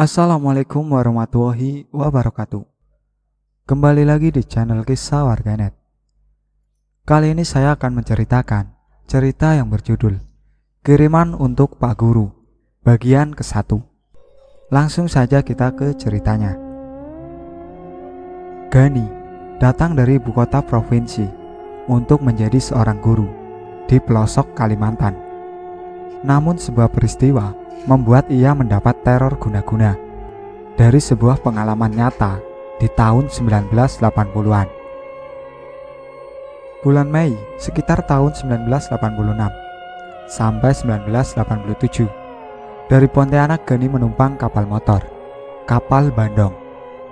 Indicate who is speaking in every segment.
Speaker 1: Assalamualaikum warahmatullahi wabarakatuh. Kembali lagi di channel Kisah Warganet. Kali ini saya akan menceritakan cerita yang berjudul Kiriman untuk Pak Guru, bagian ke-1. Langsung saja kita ke ceritanya. Gani datang dari ibu kota provinsi untuk menjadi seorang guru di pelosok Kalimantan. Namun sebuah peristiwa membuat ia mendapat teror guna-guna dari sebuah pengalaman nyata di tahun 1980-an. Bulan Mei sekitar tahun 1986 sampai 1987, dari Pontianak Gani menumpang kapal motor, kapal Bandong,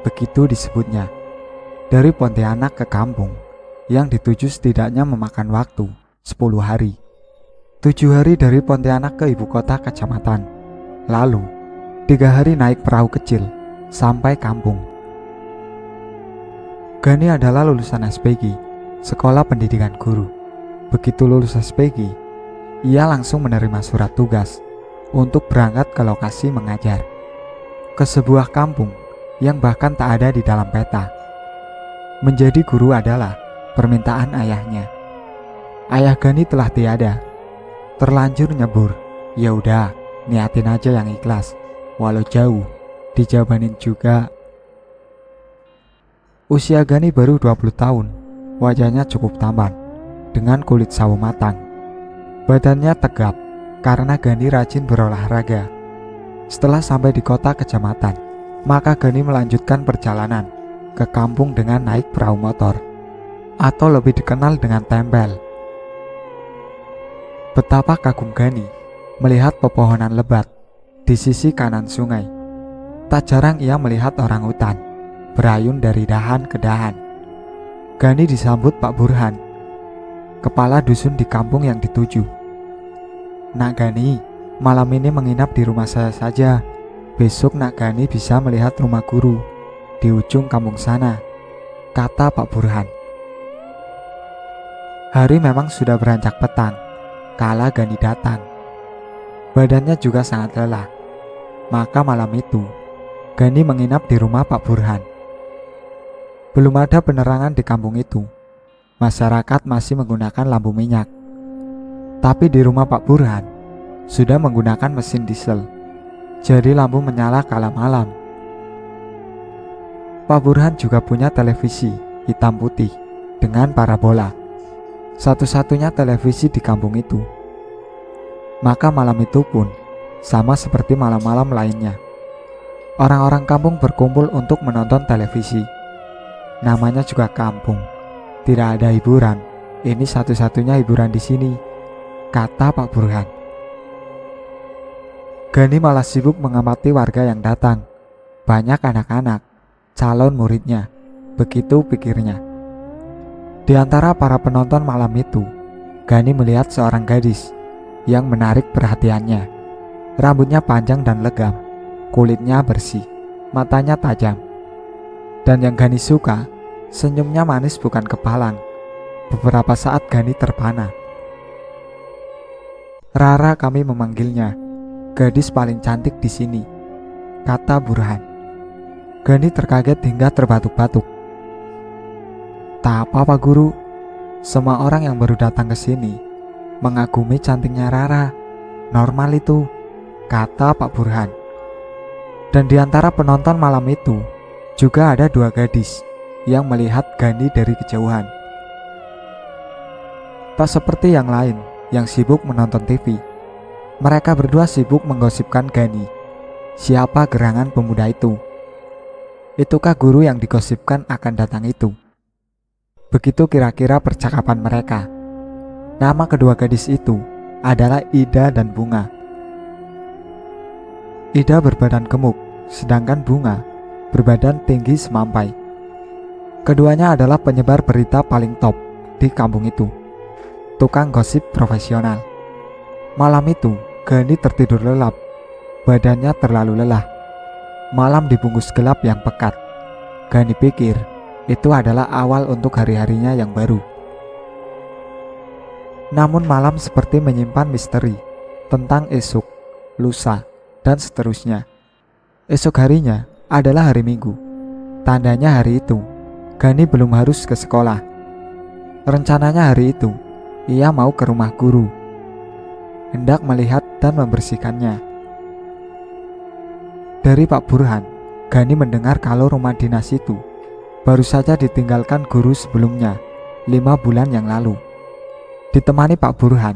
Speaker 1: begitu disebutnya. Dari Pontianak ke kampung yang dituju setidaknya memakan waktu 10 hari. 7 hari dari Pontianak ke ibu kota kecamatan, lalu 3 hari naik perahu kecil sampai kampung. Gani adalah lulusan SPG, Sekolah Pendidikan Guru. Begitu lulus SPG, ia langsung menerima surat tugas untuk berangkat ke lokasi mengajar, ke sebuah kampung yang bahkan tak ada di dalam peta. Menjadi guru adalah permintaan ayahnya. Ayah Gani telah tiada, terlanjur nyebur. Ya udah, niatin aja yang ikhlas, walau jauh, dijabanin juga. Usia Gani baru 20 tahun, wajahnya cukup tampan, dengan kulit sawo matang. Badannya tegap, karena Gani rajin berolahraga. Setelah sampai di kota kecamatan, maka Gani melanjutkan perjalanan ke kampung dengan naik perahu motor, atau lebih dikenal dengan tempel. Betapa kagum Gani melihat pepohonan lebat di sisi kanan sungai. Tak jarang ia melihat orang hutan berayun dari dahan ke dahan. Gani disambut Pak Burhan, kepala dusun di kampung yang dituju. "Nak Gani, malam ini menginap di rumah saya saja. Besok Nak Gani bisa melihat rumah guru di ujung kampung sana," kata Pak Burhan. Hari memang sudah beranjak petang kala Gani datang. Badannya juga sangat lelah. Maka malam itu Gani menginap di rumah Pak Burhan. Belum ada penerangan di kampung itu. Masyarakat masih menggunakan lampu minyak. Tapi di rumah Pak Burhan sudah menggunakan mesin diesel, jadi lampu menyala kala malam. Pak Burhan juga punya televisi hitam putih dengan parabola, satu-satunya televisi di kampung itu. Maka malam itu pun sama seperti malam-malam lainnya. Orang-orang kampung berkumpul untuk menonton televisi. Namanya juga kampung, tidak ada hiburan. Ini satu-satunya hiburan di sini, kata Pak Burhan. Gani malah sibuk mengamati warga yang datang. Banyak anak-anak, calon muridnya, begitu pikirnya. Di antara para penonton malam itu, Gani melihat seorang gadis yang menarik perhatiannya. Rambutnya panjang dan legam, kulitnya bersih, matanya tajam. Dan yang Gani suka, senyumnya manis bukan kepalang. Beberapa saat Gani terpana. "Rara kami memanggilnya, gadis paling cantik di sini," kata Burhan. Gani terkaget hingga terbatuk-batuk. "Tak apa Pak Guru, semua orang yang baru datang ke sini mengagumi cantiknya Rara. Normal itu," kata Pak Burhan. Dan di antara penonton malam itu juga ada 2 gadis yang melihat Gani dari kejauhan. Tak seperti yang lain yang sibuk menonton TV. Mereka berdua sibuk menggosipkan Gani. Siapa gerangan pemuda itu? Itukah guru yang digosipkan akan datang itu? Begitu kira-kira percakapan mereka. Nama kedua gadis itu adalah Ida dan Bunga. Ida berbadan gemuk, sedangkan Bunga berbadan tinggi semampai. Keduanya adalah penyebar berita paling top di kampung itu, tukang gosip profesional. Malam itu Gani tertidur lelap, badannya terlalu lelah. Malam dibungkus gelap yang pekat. Gani pikir itu adalah awal untuk hari-harinya yang baru. Namun malam seperti menyimpan misteri tentang esok, lusa, dan seterusnya. Esok harinya adalah hari Minggu. Tandanya hari itu Gani belum harus ke sekolah. Rencananya hari itu ia mau ke rumah guru, hendak melihat dan membersihkannya. Dari Pak Burhan, Gani mendengar kalau rumah dinas itu baru saja ditinggalkan guru sebelumnya 5 bulan yang lalu. Ditemani Pak Burhan,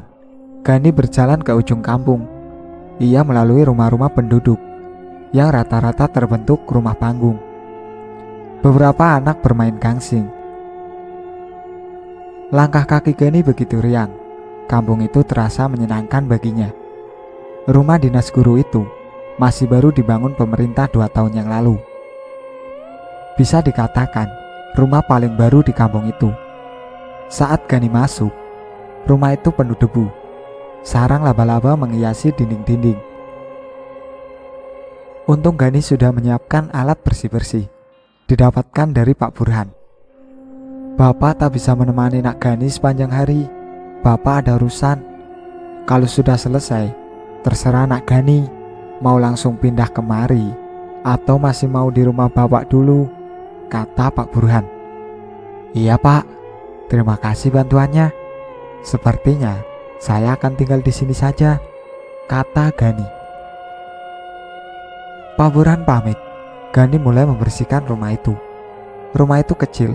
Speaker 1: Gani berjalan ke ujung kampung. Ia melalui rumah-rumah penduduk yang rata-rata terbentuk rumah panggung. Beberapa anak bermain gangsing. Langkah kaki Gani begitu riang. Kampung itu terasa menyenangkan baginya. Rumah dinas guru itu masih baru dibangun pemerintah 2 tahun yang lalu. Bisa dikatakan rumah paling baru di kampung itu. Saat Gani masuk, rumah itu penuh debu. Sarang laba-laba menghiasi dinding-dinding. Untung Gani sudah menyiapkan alat bersih-bersih, didapatkan dari Pak Burhan. Bapak tak bisa menemani Nak Gani sepanjang hari. Bapak ada urusan. Kalau sudah selesai, terserah Nak Gani mau langsung pindah kemari atau masih mau di rumah Bapak dulu, kata Pak Burhan. Iya Pak, terima kasih bantuannya. Sepertinya saya akan tinggal di sini saja, kata Gani. Pak Burhan pamit. Gani mulai membersihkan rumah itu. Rumah itu kecil,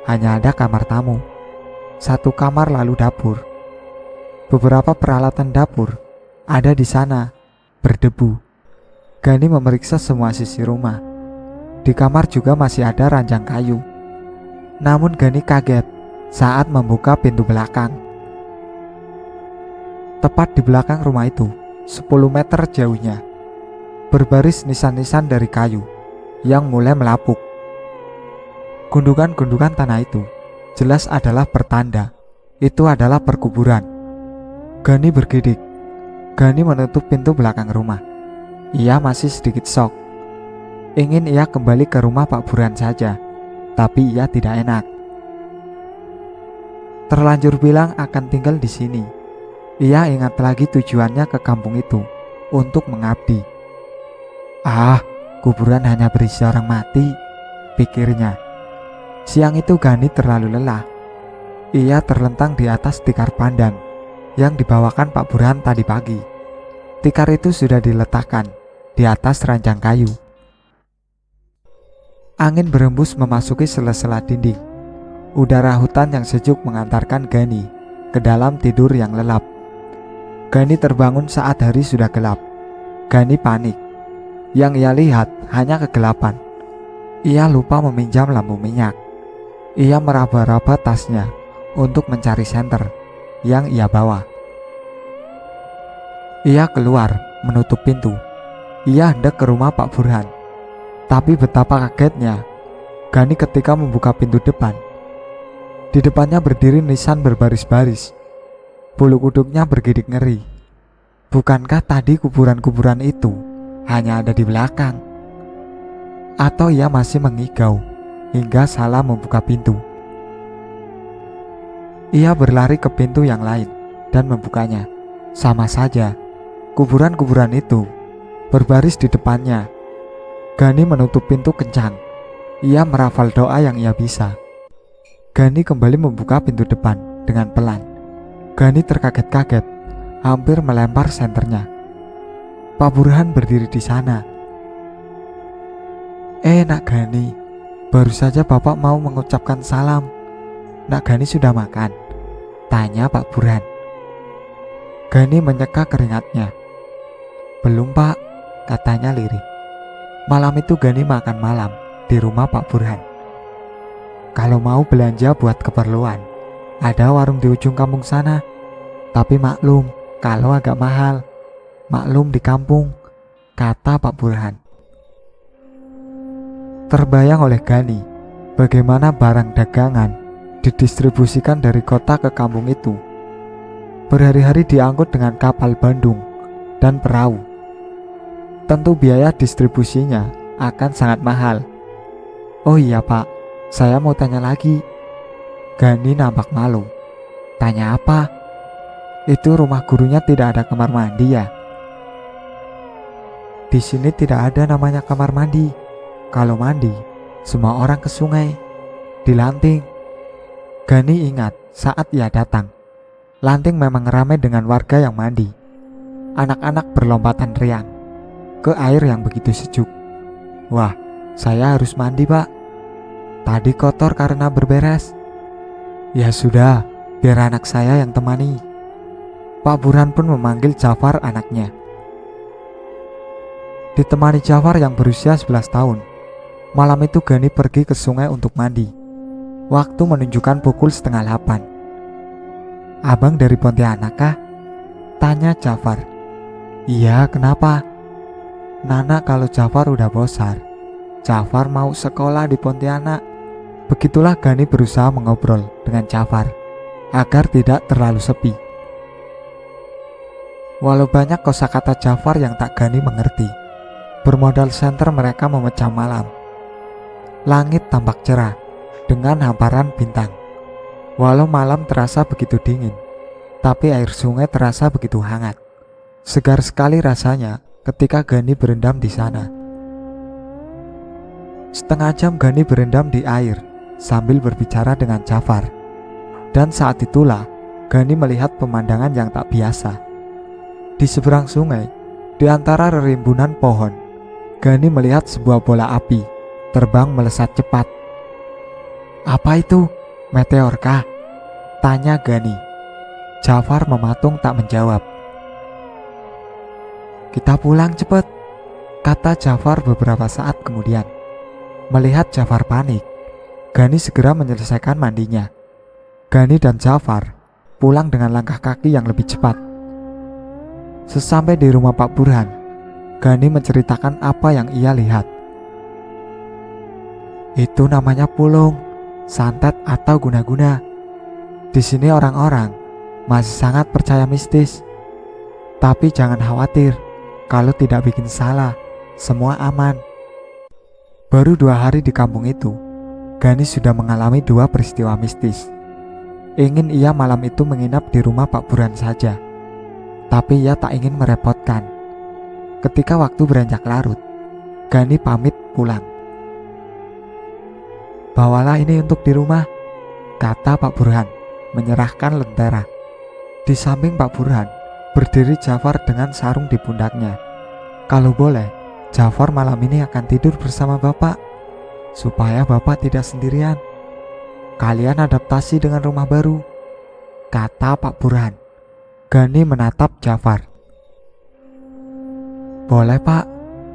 Speaker 1: hanya ada kamar tamu, 1 kamar lalu dapur. Beberapa peralatan dapur ada di sana, berdebu. Gani memeriksa semua sisi rumah. Di kamar juga masih ada ranjang kayu. Namun Gani kaget saat membuka pintu belakang. Tepat di belakang rumah itu, 10 meter jauhnya, berbaris nisan-nisan dari kayu yang mulai melapuk. Gundukan-gundukan tanah itu jelas adalah pertanda itu adalah perkuburan. Gani bergidik. Gani menutup pintu belakang rumah. Ia masih sedikit shock. Ingin ia kembali ke rumah Pak Burhan saja, tapi ia tidak enak. Terlanjur bilang akan tinggal di sini. Ia ingat lagi tujuannya ke kampung itu untuk mengabdi. Kuburan hanya berisi orang mati, pikirnya. Siang itu Gani terlalu lelah. Ia terlentang di atas tikar pandan yang dibawakan Pak Burhan tadi pagi. Tikar itu sudah diletakkan di atas ranjang kayu. Angin berembus memasuki sela-sela dinding. Udara hutan yang sejuk mengantarkan Gani ke dalam tidur yang lelap. Gani terbangun saat hari sudah gelap. Gani panik. Yang ia lihat hanya kegelapan. Ia lupa meminjam lampu minyak. Ia meraba-raba tasnya untuk mencari senter yang ia bawa. Ia keluar menutup pintu. Ia hendak ke rumah Pak Burhan. Tapi betapa kagetnya Gani ketika membuka pintu depan. Di depannya berdiri nisan berbaris-baris. Bulu kuduknya bergidik ngeri. Bukankah tadi kuburan-kuburan itu hanya ada di belakang? Atau ia masih mengigau hingga salah membuka pintu? Ia berlari ke pintu yang lain dan membukanya. Sama saja, kuburan-kuburan itu berbaris di depannya. Gani menutup pintu kencang. Ia merafal doa yang ia bisa. Gani kembali membuka pintu depan dengan pelan. Gani terkaget-kaget, hampir melempar senternya. Pak Burhan berdiri di sana. Nak Gani, baru saja Bapak mau mengucapkan salam. Nak Gani sudah makan? Tanya Pak Burhan. Gani menyeka keringatnya. Belum Pak, katanya lirih. Malam itu Gani makan malam di rumah Pak Burhan. Kalau mau belanja buat keperluan, ada warung di ujung kampung sana. Tapi maklum kalau agak mahal. Maklum di kampung, kata Pak Burhan. Terbayang oleh Gani bagaimana barang dagangan didistribusikan dari kota ke kampung itu. Berhari-hari diangkut dengan kapal Bandung dan perahu. Tentu biaya distribusinya akan sangat mahal. Oh iya Pak, saya mau tanya lagi. Gani nampak malu. Tanya apa? Itu rumah gurunya tidak ada kamar mandi ya? Di sini tidak ada namanya kamar mandi. Kalau mandi, semua orang ke sungai, di Lanting. Gani ingat saat ia datang. Lanting memang ramai dengan warga yang mandi. Anak-anak berlompatan riang ke air yang begitu sejuk. Wah, saya harus mandi, Pak. Tadi kotor karena berberes. Ya sudah, biar anak saya yang temani. Pak Burhan pun memanggil Jafar anaknya. Ditemani Jafar yang berusia 11 tahun. Malam itu Gani pergi ke sungai untuk mandi. Waktu menunjukkan pukul 7:30. Abang dari Pontianak kah? Tanya Jafar. Iya, kenapa? Nana kalau Jafar udah bosan. Jafar mau sekolah di Pontianak. Begitulah Gani berusaha mengobrol dengan Jafar agar tidak terlalu sepi. Walau banyak kosakata Jafar yang tak Gani mengerti, bermodal senter mereka memecah malam. Langit tampak cerah dengan hamparan bintang. Walau malam terasa begitu dingin, tapi air sungai terasa begitu hangat. Segar sekali rasanya ketika Gani berendam di sana. Setengah jam Gani berendam di air sambil berbicara dengan Jafar. Dan saat itulah Gani melihat pemandangan yang tak biasa. Di seberang sungai, di antara rerimbunan pohon, Gani melihat sebuah bola api terbang melesat cepat. Apa itu? Meteor kah? Tanya Gani. Jafar mematung tak menjawab. Kita pulang cepat, kata Jafar beberapa saat kemudian. Melihat Jafar panik, Gani segera menyelesaikan mandinya. Gani dan Jafar pulang dengan langkah kaki yang lebih cepat. Sesampai di rumah Pak Burhan, Gani menceritakan apa yang ia lihat. Itu namanya pulung, santet atau guna-guna. Di sini orang-orang masih sangat percaya mistis. Tapi jangan khawatir, kalau tidak bikin salah, semua aman. Baru 2 hari di kampung itu, Gani sudah mengalami 2 peristiwa mistis. Ingin ia malam itu menginap di rumah Pak Burhan saja, tapi ia tak ingin merepotkan. Ketika waktu beranjak larut, Gani pamit pulang. Bawalah ini untuk di rumah, kata Pak Burhan, menyerahkan lentera. Di samping Pak Burhan, berdiri Jafar dengan sarung di pundaknya. Kalau boleh, Jafar malam ini akan tidur bersama Bapak, supaya Bapak tidak sendirian. Kalian adaptasi dengan rumah baru, kata Pak Burhan. Gani menatap Jafar. Boleh Pak,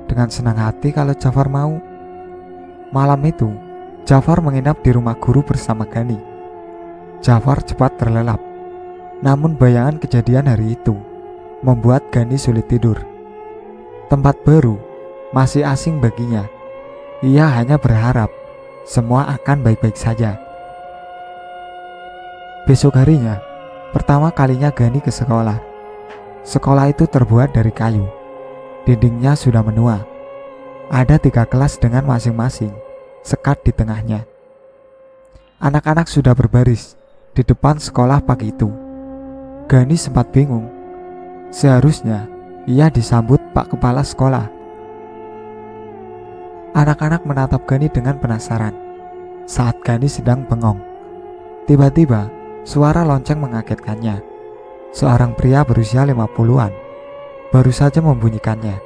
Speaker 1: dengan senang hati kalau Jafar mau. Malam itu, Jafar menginap di rumah guru bersama Gani. Jafar cepat terlelap, namun bayangan kejadian hari itu membuat Gani sulit tidur. Tempat baru masih asing baginya. Ia hanya berharap semua akan baik-baik saja. Besok harinya, pertama kalinya Gani ke sekolah. Sekolah itu terbuat dari kayu. Dindingnya sudah menua. Ada 3 kelas dengan masing-masing sekat di tengahnya. Anak-anak sudah berbaris di depan sekolah pagi itu. Gani sempat bingung. Seharusnya ia disambut Pak Kepala Sekolah. Anak-anak menatap Gani dengan penasaran. Saat Gani sedang bengong, tiba-tiba suara lonceng mengagetkannya. Seorang pria berusia 50-an baru saja membunyikannya.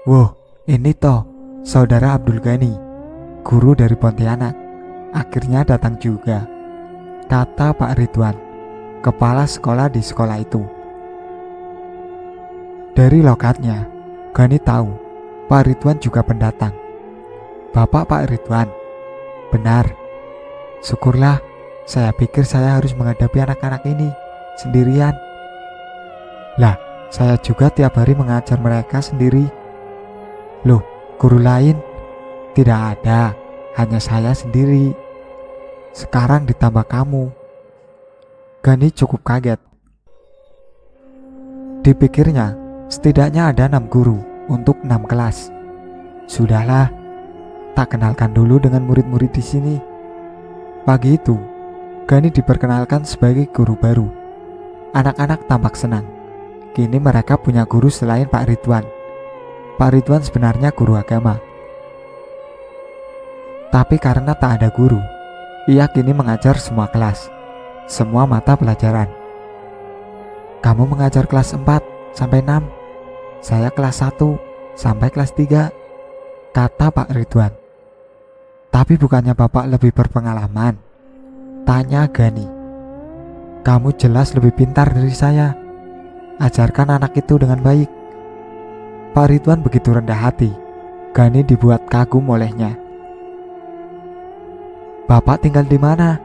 Speaker 1: Woh, ini toh saudara Abdul Gani, guru dari Pontianak. Akhirnya datang juga, kata Pak Ridwan, kepala sekolah di sekolah itu. Dari lokatnya, Gani tahu Pak Ridwan juga pendatang. Bapak Pak Ridwan? Benar. Syukurlah, saya pikir saya harus menghadapi anak-anak ini sendirian. Lah, saya juga tiap hari mengajar mereka sendiri. Loh, guru lain? Tidak ada, hanya saya sendiri. Sekarang ditambah kamu. Gani cukup kaget. Dipikirnya, setidaknya ada 6 guru untuk 6 kelas. Sudahlah, tak kenalkan dulu dengan murid-murid di sini. Pagi itu, Gani diperkenalkan sebagai guru baru. Anak-anak tampak senang. Kini mereka punya guru selain Pak Ridwan. Pak Ridwan sebenarnya guru agama. Tapi karena tak ada guru, ia kini mengajar semua kelas, semua mata pelajaran. Kamu mengajar kelas 4 sampai 6, saya kelas 1 sampai kelas 3, kata Pak Ridwan. Tapi bukannya Bapak lebih berpengalaman? Tanya Gani. Kamu jelas lebih pintar dari saya. Ajarkan anak itu dengan baik. Pak Ridwan begitu rendah hati. Gani dibuat kagum olehnya. Bapak tinggal di mana?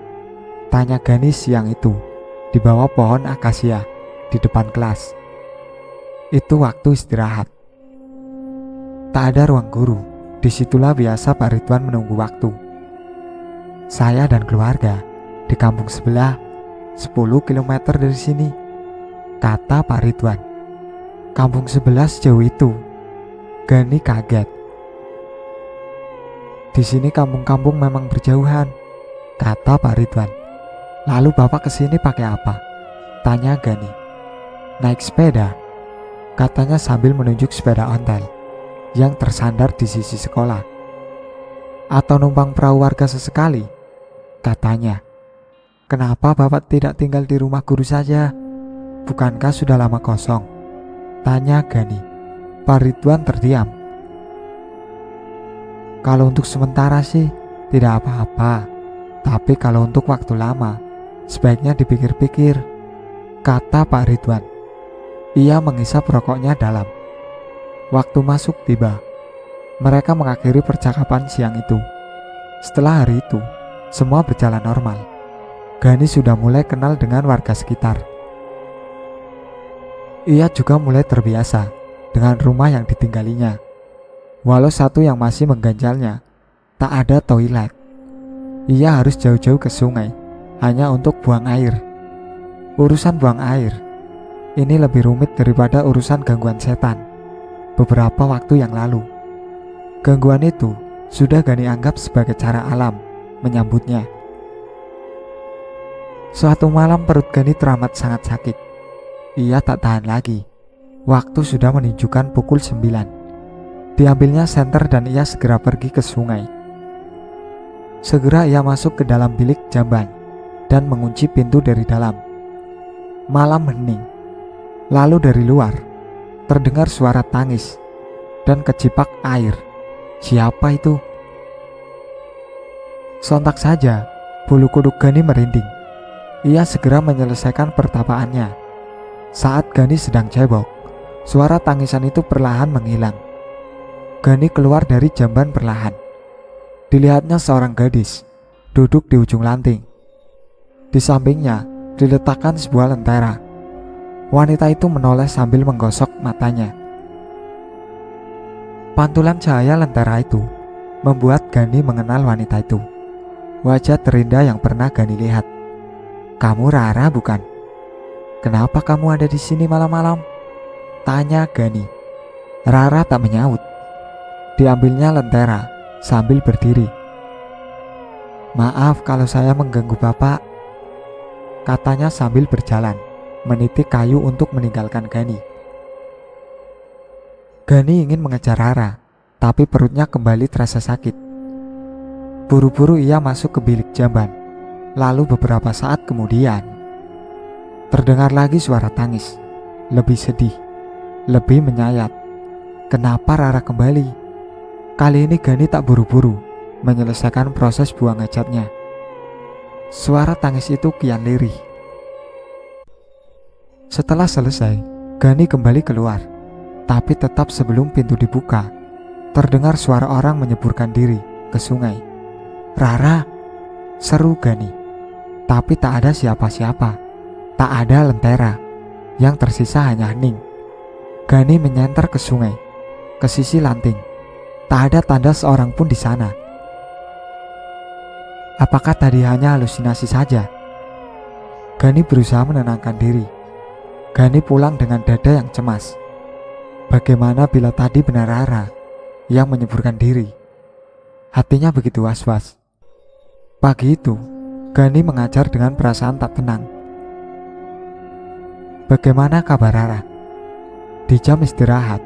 Speaker 1: Tanya Gani siang itu, di bawah pohon akasia, di depan kelas. Itu waktu istirahat. Tak ada ruang guru. Disitulah biasa Pak Ridwan menunggu waktu. Saya dan keluarga di kampung sebelah, 10 km dari sini, kata Pak Ridwan. Kampung sebelah sejauh itu? Gani kaget. Di sini kampung-kampung memang berjauhan, kata Pak Ridwan. Lalu Bapak kesini pakai apa? Tanya Gani. Naik sepeda, katanya sambil menunjuk sepeda ontel yang tersandar di sisi sekolah. Atau numpang perahu warga sesekali, katanya. Kenapa Bapak tidak tinggal di rumah guru saja? Bukankah sudah lama kosong? Tanya Gani. Pak Ridwan terdiam. Kalau untuk sementara sih tidak apa-apa, tapi kalau untuk waktu lama sebaiknya dipikir-pikir, kata Pak Ridwan. Ia menghisap rokoknya dalam. Waktu masuk tiba. Mereka mengakhiri percakapan siang itu. Setelah hari itu, semua berjalan normal. Gani sudah mulai kenal dengan warga sekitar. Ia juga mulai terbiasa dengan rumah yang ditinggalinya. Walau satu yang masih mengganjalnya, tak ada toilet. Ia harus jauh-jauh ke sungai hanya untuk buang air. Urusan buang air ini lebih rumit daripada urusan gangguan setan. Beberapa waktu yang lalu, gangguan itu sudah Gani anggap sebagai cara alam menyambutnya. Suatu malam perut Gani teramat sangat sakit. Ia tak tahan lagi. Waktu sudah menunjukkan pukul 9. Diambilnya senter dan ia segera pergi ke sungai. Segera ia masuk ke dalam bilik jamban dan mengunci pintu dari dalam. Malam hening. Lalu dari luar terdengar suara tangis dan kecipak air. Siapa itu? Sontak saja bulu kuduk Gani merinding. Ia segera menyelesaikan pertapaannya. Saat Gani sedang cebok, suara tangisan itu perlahan menghilang. Gani keluar dari jamban perlahan. Dilihatnya seorang gadis duduk di ujung lanting. Di sampingnya diletakkan sebuah lentera. Wanita itu menoleh sambil menggosok matanya. Pantulan cahaya lentera itu membuat Gani mengenal wanita itu. Wajah terindah yang pernah Gani lihat. Kamu Rara bukan? Kenapa kamu ada di sini malam-malam? Tanya Gani. Rara tak menyaut. Diambilnya lentera sambil berdiri. Maaf kalau saya mengganggu Bapak, katanya sambil berjalan, menitik kayu untuk meninggalkan Gani. Gani ingin mengejar Rara, tapi perutnya kembali terasa sakit. Buru-buru ia masuk ke bilik jamban. Lalu beberapa saat kemudian, terdengar lagi suara tangis, lebih sedih, lebih menyayat. Kenapa Rara kembali? Kali ini Gani tak buru-buru menyelesaikan proses buang hajatnya. Suara tangis itu kian lirih. Setelah selesai, Gani kembali keluar. Tapi tetap sebelum pintu dibuka, terdengar suara orang menyeburkan diri ke sungai. Rara, seru Gani. Tapi tak ada siapa-siapa. Tak ada lentera. Yang tersisa hanya hening. Gani menyenter ke sungai, ke sisi lanting. Tak ada tanda seorang pun di sana. Apakah tadi hanya halusinasi saja? Gani berusaha menenangkan diri. Gani pulang dengan dada yang cemas. Bagaimana bila tadi benar Rara yang menyeburkan diri? Hatinya begitu was-was. Pagi itu, Gani mengajar dengan perasaan tak tenang. Bagaimana kabar Rara? Di jam istirahat,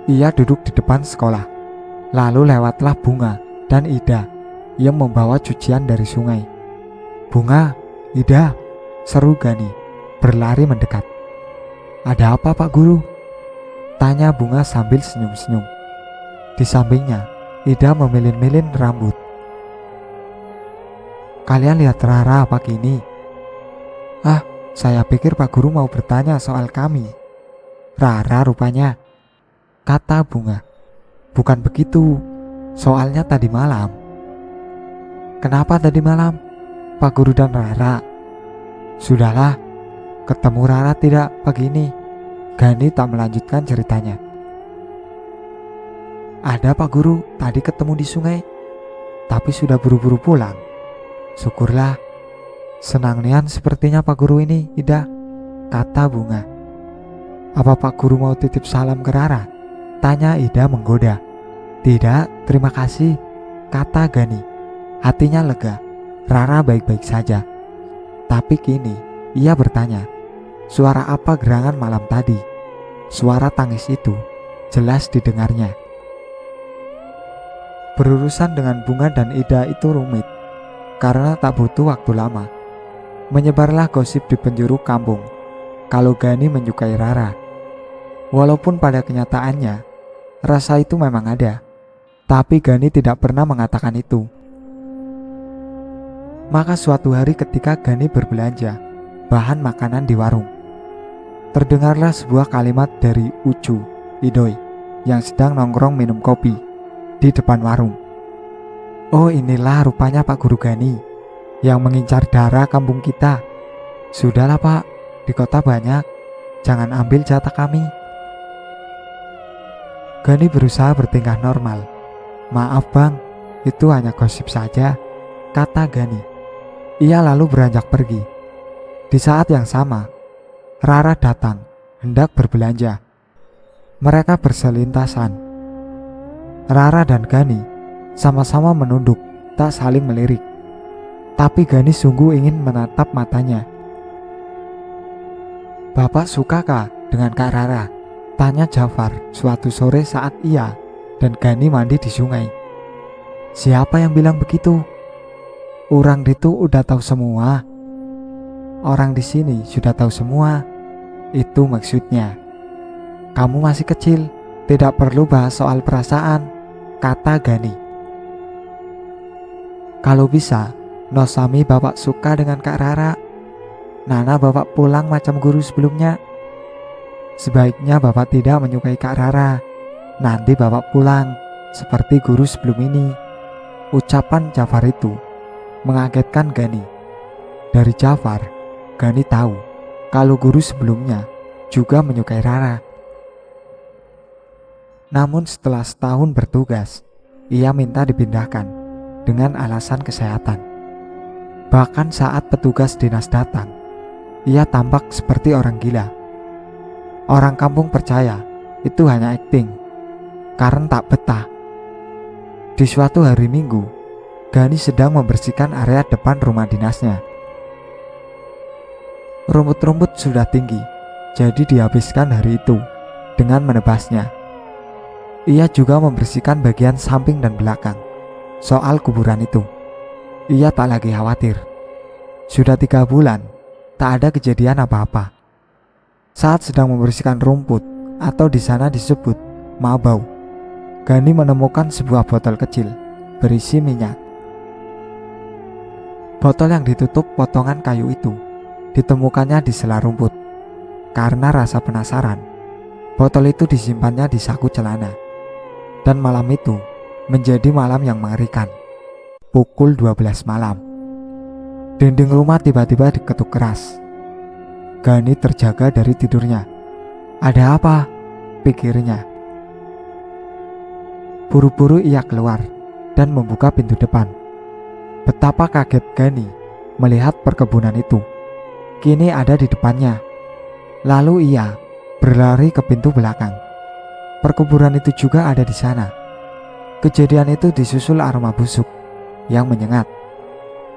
Speaker 1: Ia duduk di depan sekolah. Lalu lewatlah Bunga dan Ida yang membawa cucian dari sungai. "Bunga, Ida," seru Gani berlari mendekat. "Ada apa, Pak Guru?" tanya Bunga sambil senyum-senyum. Di sampingnya, Ida memilin-milin rambut. "Kalian lihat Rara pagi ini?" "Ah, saya pikir Pak Guru mau bertanya soal kami." "Rara rupanya," kata Bunga. "Bukan begitu, soalnya tadi malam." "Kenapa tadi malam, Pak Guru dan Rara?" "Sudahlah, ketemu Rara tidak pagi ini?" Gani tak melanjutkan ceritanya. "Ada Pak Guru, tadi ketemu di sungai, tapi sudah buru-buru pulang." "Syukurlah, senang nian sepertinya Pak Guru ini, Ida," kata Bunga. "Apa Pak Guru mau titip salam ke Rara?" tanya Ida menggoda. "Tidak, terima kasih," kata Gani. Hatinya lega, Rara baik-baik saja. Tapi kini ia bertanya, suara apa gerangan malam tadi? Suara tangis itu jelas didengarnya. Berurusan dengan Bunga dan Ida itu rumit, karena tak butuh waktu lama. Menyebarlah gosip di penjuru kampung kalau Gani menyukai Rara. Walaupun pada kenyataannya rasa itu memang ada, tapi Gani tidak pernah mengatakan itu. Maka suatu hari ketika Gani berbelanja bahan makanan di warung, terdengarlah sebuah kalimat dari Ucu Idoy yang sedang nongkrong minum kopi di depan warung. "Oh, inilah rupanya Pak Guru Gani yang mengincar darah kampung kita. Sudahlah Pak, di kota banyak, jangan ambil jatah kami." Gani berusaha bertingkah normal. "Maaf Bang, itu hanya gosip saja," kata Gani. Ia lalu beranjak pergi. Di saat yang sama, Rara datang hendak berbelanja. Mereka berselintasan. Rara dan Gani sama-sama menunduk, tak saling melirik. Tapi Gani sungguh ingin menatap matanya. "Bapak suka kah dengan Kak Rara?" tanya Jafar suatu sore saat ia dan Gani mandi di sungai. "Siapa yang bilang begitu? Orang itu udah tahu semua. Orang di sini sudah tahu semua. Itu maksudnya. Kamu masih kecil, tidak perlu bahas soal perasaan," kata Gani. "Kalau bisa, Nosami Bapak suka dengan Kak Rara. Nana Bapak pulang macam guru sebelumnya. Sebaiknya Bapak tidak menyukai Kak Rara. Nanti Bapak pulang seperti guru sebelum ini." Ucapan Jafar itu mengagetkan Gani. Dari Jafar, Gani tahu kalau guru sebelumnya juga menyukai Rara. Namun setelah setahun bertugas, ia minta dipindahkan dengan alasan kesehatan. Bahkan saat petugas dinas datang, ia tampak seperti orang gila. Orang kampung percaya itu hanya akting, karena tak betah. Di suatu hari Minggu, Gani sedang membersihkan area depan rumah dinasnya. Rumput-rumput sudah tinggi, jadi dihabiskan hari itu dengan menebasnya. Ia juga membersihkan bagian samping dan belakang. Soal kuburan itu, ia tak lagi khawatir. Sudah 3 bulan, tak ada kejadian apa-apa. Saat sedang membersihkan rumput, atau di sana disebut mabau, Gani menemukan sebuah botol kecil berisi minyak. Botol yang ditutup potongan kayu itu ditemukannya di sela rumput. Karena rasa penasaran, botol itu disimpannya di saku celana. Dan malam itu menjadi malam yang mengerikan. Pukul 12 malam, dinding rumah tiba-tiba diketuk keras. Gani terjaga dari tidurnya. "Ada apa?" pikirnya. Buru-buru ia keluar dan membuka pintu depan. Betapa kaget Gani melihat perkebunan itu kini ada di depannya. Lalu ia berlari ke pintu belakang. Perkebunan itu juga ada di sana. Kejadian itu disusul aroma busuk yang menyengat.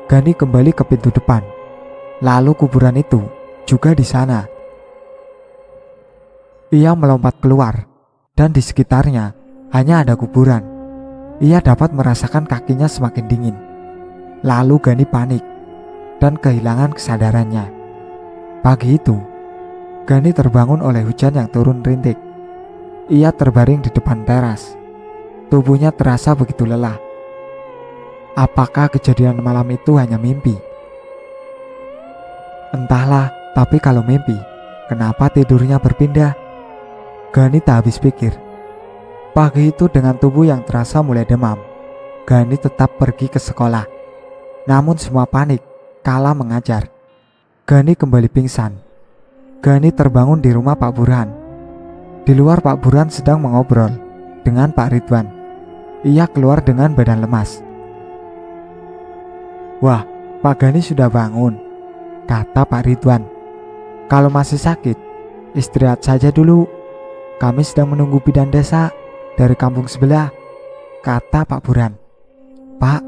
Speaker 1: Gani kembali ke pintu depan. Lalu kuburan itu juga di sana. Ia melompat keluar dan di sekitarnya hanya ada kuburan. Ia dapat merasakan kakinya semakin dingin. Lalu Gani panik dan kehilangan kesadarannya. Pagi itu, Gani terbangun oleh hujan yang turun rintik. Ia terbaring di depan teras. Tubuhnya terasa begitu lelah. Apakah kejadian malam itu hanya mimpi? Entahlah, tapi kalau mimpi, kenapa tidurnya berpindah? Gani tak habis pikir. Pagi itu dengan tubuh yang terasa mulai demam, Gani tetap pergi ke sekolah. Namun semua panik kala mengajar. Gani kembali pingsan. Gani terbangun di rumah Pak Burhan. Di luar Pak Burhan sedang mengobrol dengan Pak Ridwan. Ia keluar dengan badan lemas. "Wah, Pak Gani sudah bangun," kata Pak Ridwan. "Kalau masih sakit, istirahat saja dulu. Kami sedang menunggu bidan desa dari kampung sebelah," kata Pak Burhan. "Pak,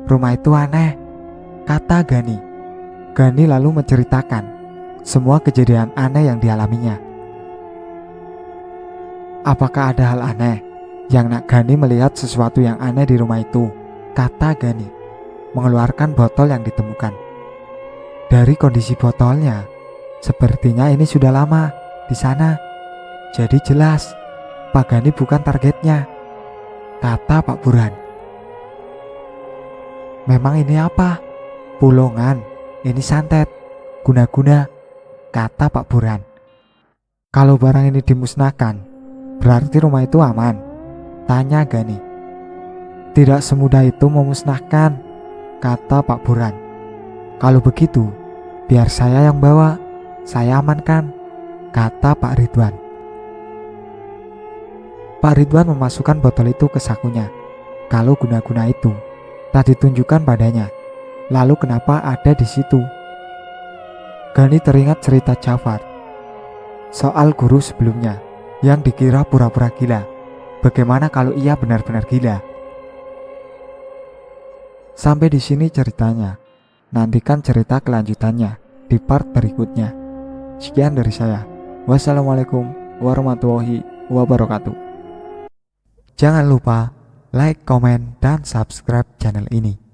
Speaker 1: rumah itu aneh," kata Gani. Gani lalu menceritakan semua kejadian aneh yang dialaminya. "Apakah ada hal aneh yang nak Gani melihat sesuatu yang aneh di rumah itu?" kata Gani, mengeluarkan botol yang ditemukan. Dari kondisi botolnya, sepertinya ini sudah lama di sana. Jadi jelas Pak Gani bukan targetnya, kata Pak Burhan. "Memang ini apa? Pulongan, ini santet, guna-guna," kata Pak Burhan. "Kalau barang ini dimusnahkan, berarti rumah itu aman?" tanya Gani. "Tidak semudah itu memusnahkan," kata Pak Burhan. "Kalau begitu, biar saya yang bawa, saya amankan," kata Pak Ridwan. Pak Ridwan memasukkan botol itu ke sakunya. Kalau guna-guna itu tak ditunjukkan padanya, lalu kenapa ada di situ? Gani teringat cerita Jafar soal guru sebelumnya yang dikira pura-pura gila. Bagaimana kalau ia benar-benar gila? Sampai di sini ceritanya. Nantikan cerita kelanjutannya di part berikutnya. Sekian dari saya. Wassalamualaikum warahmatullahi wabarakatuh. Jangan lupa like, komen, dan subscribe channel ini.